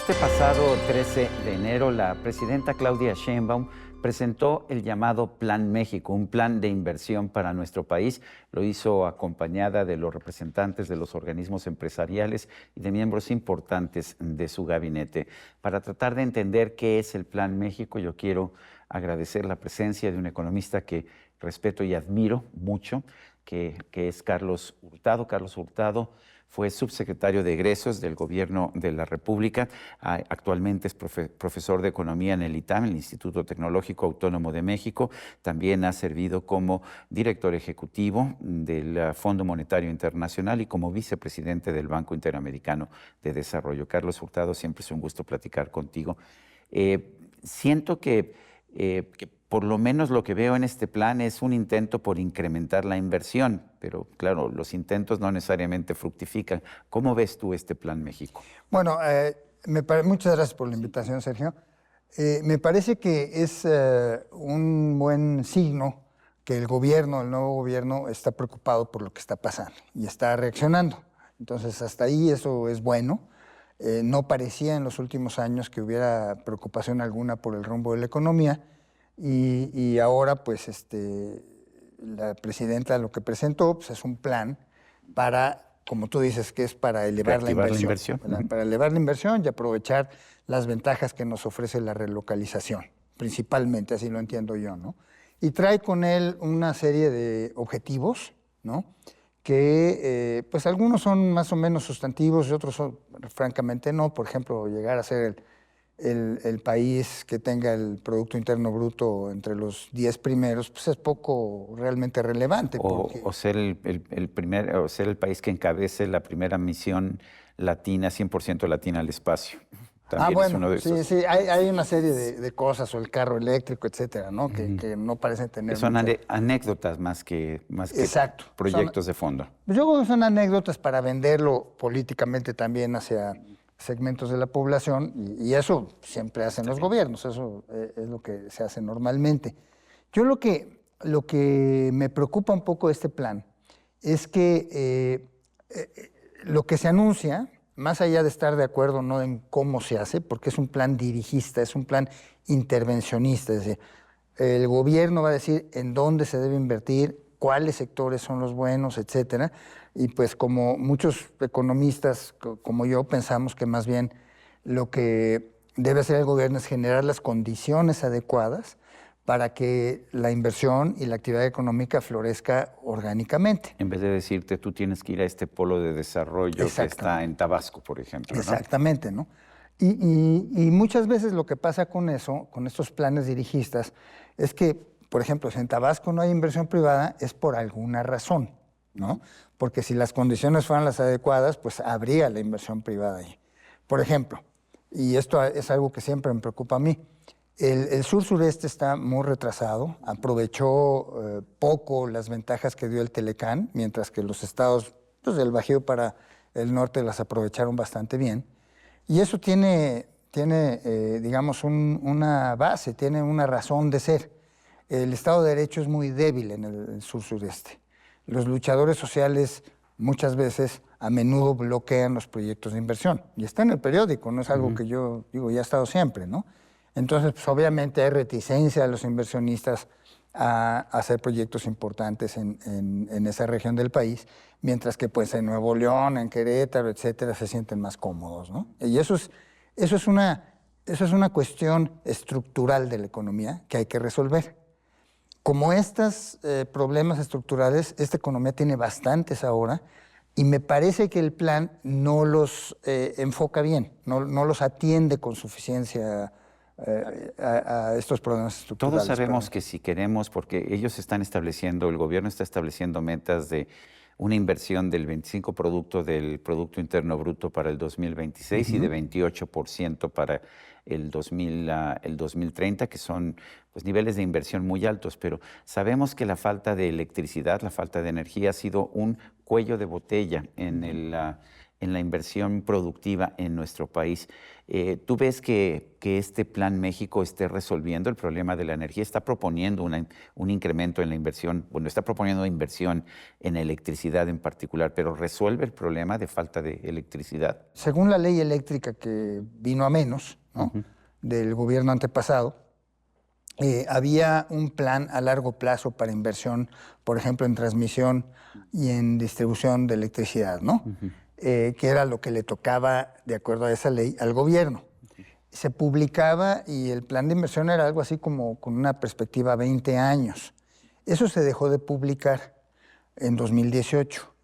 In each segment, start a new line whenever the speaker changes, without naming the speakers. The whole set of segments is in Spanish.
Este pasado 13 de enero, la presidenta Claudia Sheinbaum presentó el llamado Plan México, un plan de inversión para nuestro país. Lo hizo acompañada de los representantes de los organismos empresariales y de miembros importantes de su gabinete. Para tratar de entender qué es el Plan México, yo quiero agradecer la presencia de un economista que respeto y admiro mucho, que es Carlos Hurtado. Carlos Hurtado fue subsecretario de Egresos del Gobierno de la República. Actualmente es profesor de Economía en el ITAM, el Instituto Tecnológico Autónomo de México. También ha servido como director ejecutivo del Fondo Monetario Internacional y como vicepresidente del Banco Interamericano de Desarrollo. Carlos Hurtado, siempre es un gusto platicar contigo. Siento que por lo menos lo que veo en este plan es un intento por incrementar la inversión, pero claro, los intentos no necesariamente fructifican. ¿Cómo ves tú este Plan México?
Bueno, muchas gracias por la invitación, Sergio. Me parece que es un buen signo que el nuevo gobierno, está preocupado por lo que está pasando y está reaccionando. Entonces, hasta ahí eso es bueno. No parecía en los últimos años que hubiera preocupación alguna por el rumbo de la economía. Y ahora, pues, la presidenta lo que presentó pues, es un plan para, como tú dices, que es para elevar la inversión. Para elevar la inversión y aprovechar las ventajas que nos ofrece la relocalización, principalmente, así lo entiendo yo, ¿no? Y trae con él una serie de objetivos, ¿no? Que, pues, algunos son más o menos sustantivos y otros francamente, no. Por ejemplo, llegar a ser el país que tenga el Producto Interno Bruto entre los 10 primeros, pues es poco realmente relevante.
O ser o ser el país que encabece la primera misión latina, 100% latina al espacio. También
bueno,
es uno de esos.
Sí, hay una serie de cosas, o el carro eléctrico, etcétera, ¿no? Que no parecen tener.
Son anécdotas más que proyectos de fondo.
Yo creo que son anécdotas para venderlo políticamente también hacia segmentos de la población, y eso siempre hacen los gobiernos, eso es lo que se hace normalmente. Yo lo que me preocupa un poco de este plan es que lo que se anuncia, más allá de estar de acuerdo no en cómo se hace, porque es un plan dirigista, es un plan intervencionista, es decir, el gobierno va a decir en dónde se debe invertir, cuáles sectores son los buenos, etcétera. Y pues como muchos economistas como yo pensamos que más bien lo que debe hacer el gobierno es generar las condiciones adecuadas para que la inversión y la actividad económica florezca orgánicamente.
En vez de decirte, tú tienes que ir a este polo de desarrollo que está en Tabasco, por ejemplo, ¿no?
Exactamente, ¿no? Y muchas veces lo que pasa con eso, con estos planes dirigistas, es que, por ejemplo, si en Tabasco no hay inversión privada, es por alguna razón, ¿no? Porque si las condiciones fueran las adecuadas, pues habría la inversión privada ahí. Por ejemplo, y esto es algo que siempre me preocupa a mí, el sur-sureste está muy retrasado, aprovechó poco las ventajas que dio el Telecán, mientras que los estados pues, del Bajío para el norte las aprovecharon bastante bien. Y eso tiene digamos, una base, tiene una razón de ser. El Estado de Derecho es muy débil en el sur-sureste. Los luchadores sociales muchas veces, a menudo bloquean los proyectos de inversión. Y está en el periódico, no es algo que yo digo, ya ha estado siempre, ¿no? Entonces, pues obviamente hay reticencia de los inversionistas a hacer proyectos importantes en esa región del país, mientras que pues en Nuevo León, en Querétaro, etcétera, se sienten más cómodos, ¿no? Y eso es una cuestión estructural de la economía que hay que resolver. Como estos problemas estructurales, esta economía tiene bastantes ahora, y me parece que el plan no los enfoca bien, no los atiende con suficiencia a estos problemas estructurales.
Todos sabemos que si queremos, porque ellos están estableciendo, el gobierno está estableciendo metas de una inversión del 25% del Producto Interno Bruto para el 2026 y de 28% para el 2030, que son pues, niveles de inversión muy altos, pero sabemos que la falta de electricidad, la falta de energía ha sido un cuello de botella en en la inversión productiva en nuestro país. ¿Tú ves que este Plan México esté resolviendo el problema de la energía? ¿Está proponiendo un incremento en la inversión? Bueno, está proponiendo inversión en electricidad en particular, pero ¿resuelve el problema de falta de electricidad?
Según la ley eléctrica que vino a menos, ¿no? Del gobierno antepasado, había un plan a largo plazo para inversión, por ejemplo, en transmisión y en distribución de electricidad, ¿no? Que era lo que le tocaba, de acuerdo a esa ley, al gobierno. Se publicaba y el plan de inversión era algo así como con una perspectiva a 20 años. Eso se dejó de publicar en 2018.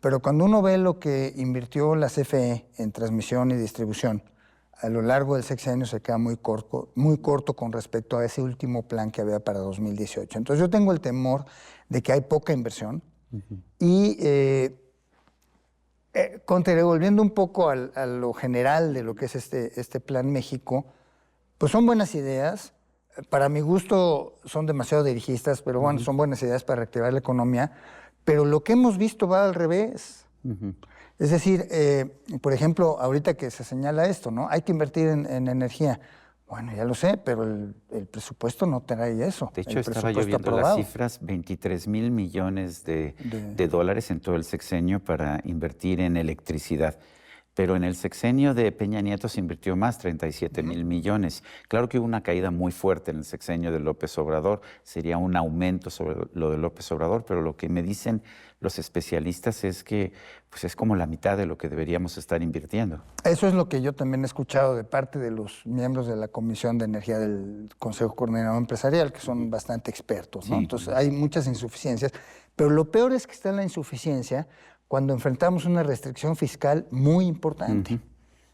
Pero cuando uno ve lo que invirtió la CFE en transmisión y distribución, a lo largo del sexenio se queda muy corto con respecto a ese último plan que había para 2018. Entonces yo tengo el temor de que hay poca inversión y volviendo un poco a lo general de lo que es este Plan México, pues son buenas ideas. Para mi gusto son demasiado dirigistas, pero bueno, son buenas ideas para reactivar la economía. Pero lo que hemos visto va al revés. Es decir, por ejemplo, ahorita que se señala esto, ¿no? Hay que invertir en energía. Bueno, ya lo sé, pero el presupuesto no trae eso.
De hecho, estaba yo viendo las cifras, 23,000 millones de dólares en todo el sexenio para invertir en electricidad. Pero en el sexenio de Peña Nieto se invirtió más, 37,000 millones. Claro que hubo una caída muy fuerte en el sexenio de López Obrador, sería un aumento sobre lo de López Obrador, pero lo que me dicen los especialistas es que pues es como la mitad de lo que deberíamos estar invirtiendo.
Eso es lo que yo también he escuchado de parte de los miembros de la Comisión de Energía del Consejo Coordinador Empresarial, que son bastante expertos, ¿no? Sí. Entonces hay muchas insuficiencias, pero lo peor es que está en la insuficiencia cuando enfrentamos una restricción fiscal muy importante.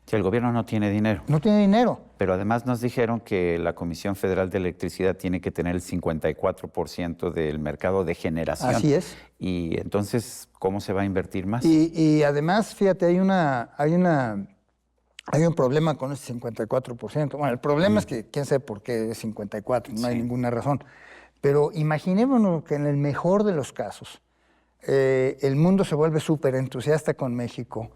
Si el gobierno no tiene dinero.
No tiene dinero.
Pero además nos dijeron que la Comisión Federal de Electricidad tiene que tener el 54% del mercado de generación.
Así es.
Y entonces, ¿cómo se va a invertir más?
Y además, fíjate, hay un problema con ese 54%. Bueno, el problema es que quién sabe por qué es 54%, no hay ninguna razón. Pero imaginémonos que en el mejor de los casos, el mundo se vuelve súper entusiasta con México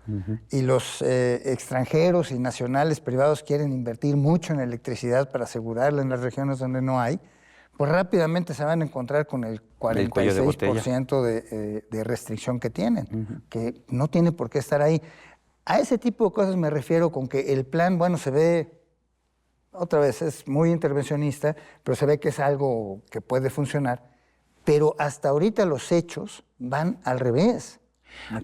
y los extranjeros y nacionales privados quieren invertir mucho en electricidad para asegurarla en las regiones donde no hay, pues rápidamente se van a encontrar con el 46% de restricción que tienen, que no tiene por qué estar ahí. A ese tipo de cosas me refiero con que el plan, bueno, se ve, otra vez, es muy intervencionista, pero se ve que es algo que puede funcionar. Pero hasta ahorita los hechos van al revés.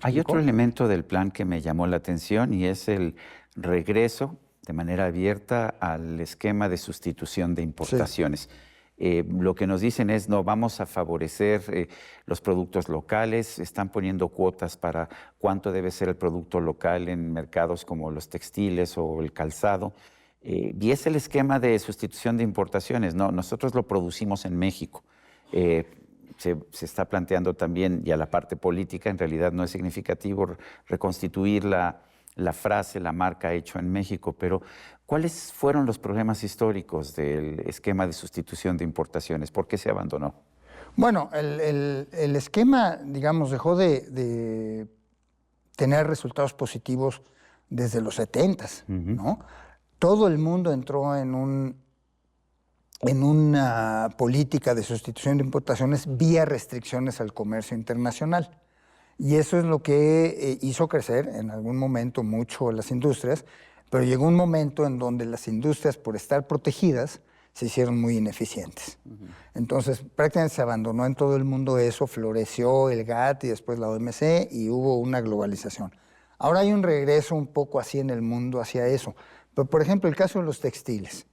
Hay otro elemento del plan que me llamó la atención y es el regreso de manera abierta al esquema de sustitución de importaciones. Lo que nos dicen es, no, vamos a favorecer los productos locales, están poniendo cuotas para cuánto debe ser el producto local en mercados como los textiles o el calzado. Y es el esquema de sustitución de importaciones, no, nosotros lo producimos en México. Se está planteando también, ya la parte política, en realidad no es significativo reconstituir la frase, la marca hecho en México, pero ¿cuáles fueron los problemas históricos del esquema de sustitución de importaciones? ¿Por qué se abandonó?
Bueno, el esquema, digamos, dejó de tener resultados positivos desde los 70s, ¿no? Todo el mundo entró en una política de sustitución de importaciones vía restricciones al comercio internacional. Y eso es lo que hizo crecer en algún momento mucho las industrias, pero llegó un momento en donde las industrias, por estar protegidas, se hicieron muy ineficientes. Entonces, prácticamente se abandonó en todo el mundo eso, floreció el GATT y después la OMC y hubo una globalización. Ahora hay un regreso un poco así en el mundo hacia eso. Pero, por ejemplo, el caso de los textiles.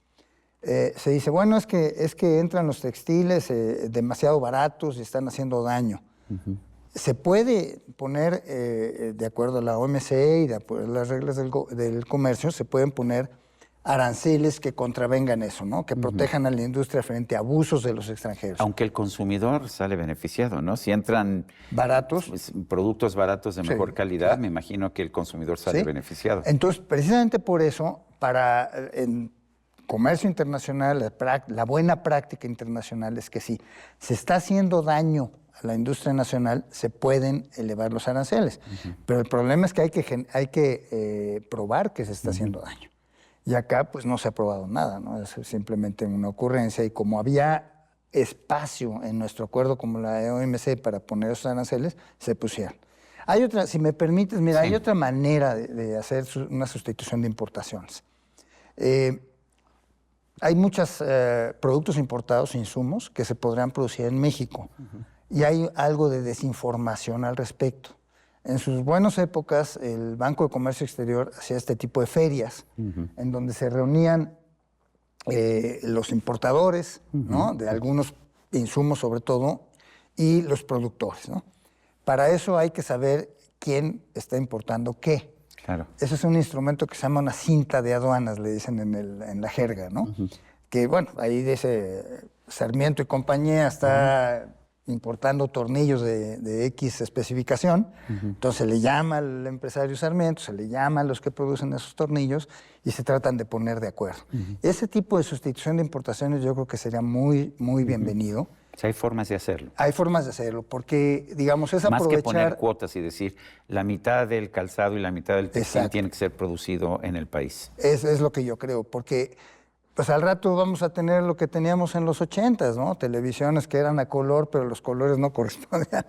Se dice, bueno, es que entran los textiles demasiado baratos y están haciendo daño. Se puede poner, de acuerdo a la OMC y de acuerdo a las reglas del comercio, se pueden poner aranceles que contravengan eso, ¿no? Que protejan a la industria frente a abusos de los extranjeros.
Aunque el consumidor sale beneficiado, ¿no? Si entran
baratos,
pues, productos baratos de mejor calidad, claro, me imagino que el consumidor sale beneficiado.
Entonces, precisamente por eso, en comercio internacional, la buena práctica internacional es que si se está haciendo daño a la industria nacional, se pueden elevar los aranceles. Pero el problema es que hay que probar que se está haciendo daño. Y acá pues no se ha probado nada, ¿no? Es simplemente una ocurrencia y como había espacio en nuestro acuerdo como la OMC para poner esos aranceles, se pusieron. Hay otra, si me permites, mira, hay otra manera de hacer una sustitución de importaciones. Hay muchos productos importados, insumos, que se podrán producir en México. Y hay algo de desinformación al respecto. En sus buenas épocas, el Banco de Comercio Exterior hacía este tipo de ferias, en donde se reunían los importadores, ¿no? De algunos insumos sobre todo, y los productores, ¿no? Para eso hay que saber quién está importando qué.
Claro.
Ese es un instrumento que se llama una cinta de aduanas, le dicen en la jerga, ¿no? Que bueno, ahí dice Sarmiento y compañía está importando tornillos de X especificación, entonces se le llama al empresario Sarmiento, se le llama a los que producen esos tornillos y se tratan de poner de acuerdo. Ese tipo de sustitución de importaciones yo creo que sería muy, muy bienvenido.
O sea, hay formas de hacerlo.
Hay formas de hacerlo, porque, digamos, es aprovechar...
Más que poner cuotas y decir, la mitad del calzado y la mitad del textil tiene que ser producido en el país.
Es lo que yo creo, porque pues al rato vamos a tener lo que teníamos en los 80s, ¿no? Televisiones que eran a color, pero los colores no correspondían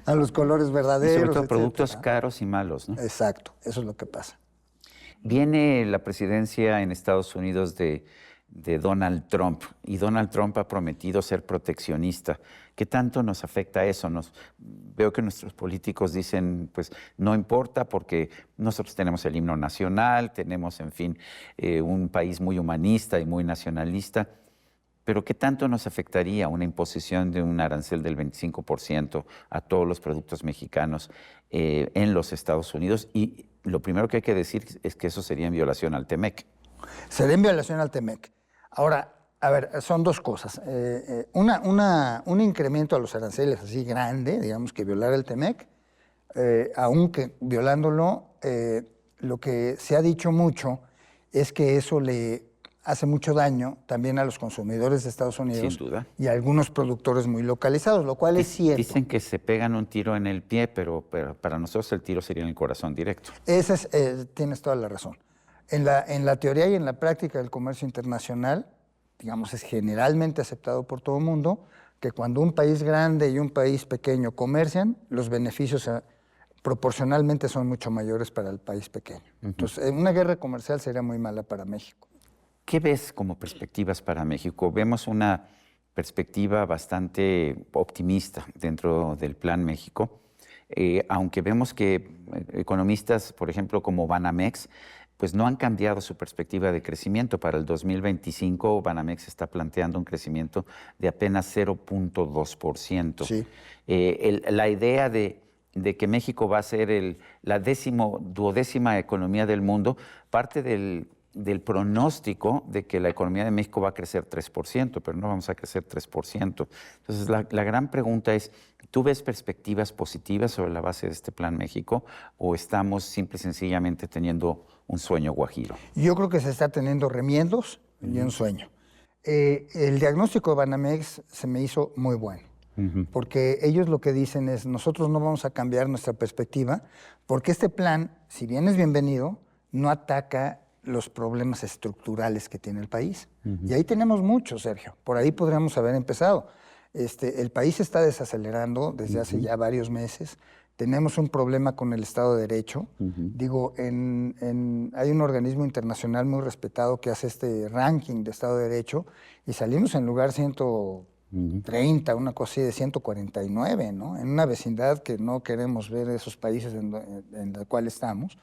a los colores verdaderos.
Y sobre todo
etcétera.
Productos caros y malos, ¿no?
Exacto, eso es lo que pasa.
Viene la presidencia en Estados Unidos de Donald Trump, y Donald Trump ha prometido ser proteccionista. ¿Qué tanto nos afecta eso? Veo que nuestros políticos dicen, pues no importa porque nosotros tenemos el himno nacional, tenemos, en fin, un país muy humanista y muy nacionalista, pero ¿qué tanto nos afectaría una imposición de un arancel del 25% a todos los productos mexicanos en los Estados Unidos? Y lo primero que hay que decir es que eso sería en violación al TEMEC.
Sería en violación al TEMEC. Ahora, a ver, son dos cosas. Un incremento a los aranceles así grande, digamos que violar el TEMEC, aunque violándolo, lo que se ha dicho mucho es que eso le hace mucho daño también a los consumidores de Estados Unidos.
Sin duda.
Y a algunos productores muy localizados, lo cual es cierto.
Dicen que se pegan un tiro en el pie, pero para nosotros el tiro sería en el corazón directo.
Tienes toda la razón. En la teoría y en la práctica del comercio internacional, digamos, es generalmente aceptado por todo el mundo que cuando un país grande y un país pequeño comercian, los beneficios proporcionalmente son mucho mayores para el país pequeño. Entonces, una guerra comercial sería muy mala para México.
¿Qué ves como perspectivas para México? Vemos una perspectiva bastante optimista dentro del Plan México, aunque vemos que economistas, por ejemplo, como Banamex, pues no han cambiado su perspectiva de crecimiento. Para el 2025, Banamex está planteando un crecimiento de apenas 0.2%.
Sí.
La idea de que México va a ser la duodécima economía del mundo parte del pronóstico de que la economía de México va a crecer 3%, pero no vamos a crecer 3%. Entonces, la gran pregunta es, ¿tú ves perspectivas positivas sobre la base de este Plan México o estamos simple y sencillamente teniendo un sueño guajiro?
Yo creo que se está teniendo remiendos y un sueño. El diagnóstico de Banamex se me hizo muy bueno, porque ellos lo que dicen es, nosotros no vamos a cambiar nuestra perspectiva, porque este plan, si bien es bienvenido, no ataca los problemas estructurales que tiene el país. Y ahí tenemos mucho, Sergio. Por ahí podríamos haber empezado. El país se está desacelerando desde hace ya varios meses. Tenemos un problema con el Estado de Derecho. Digo, hay un organismo internacional muy respetado que hace este ranking de Estado de Derecho y salimos en lugar 130, una cosa así de 149, ¿no? En una vecindad que no queremos ver esos países en la cual estamos.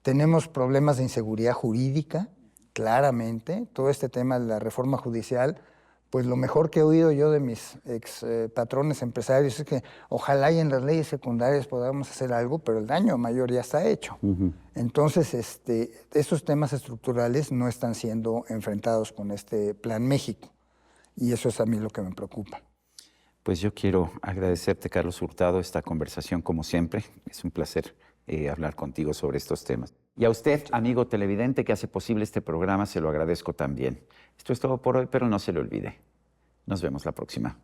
Tenemos problemas de inseguridad jurídica, claramente. Todo este tema de la reforma judicial, pues lo mejor que he oído yo de mis ex patrones empresarios es que ojalá y en las leyes secundarias podamos hacer algo, pero el daño mayor ya está hecho. Entonces, estos temas estructurales no están siendo enfrentados con este Plan México. Y eso es a mí lo que me preocupa.
Pues yo quiero agradecerte, Carlos Hurtado, esta conversación como siempre. Es un placer hablar contigo sobre estos temas. Y a usted, amigo televidente que hace posible este programa, se lo agradezco también. Esto es todo por hoy, pero no se le olvide. Nos vemos la próxima.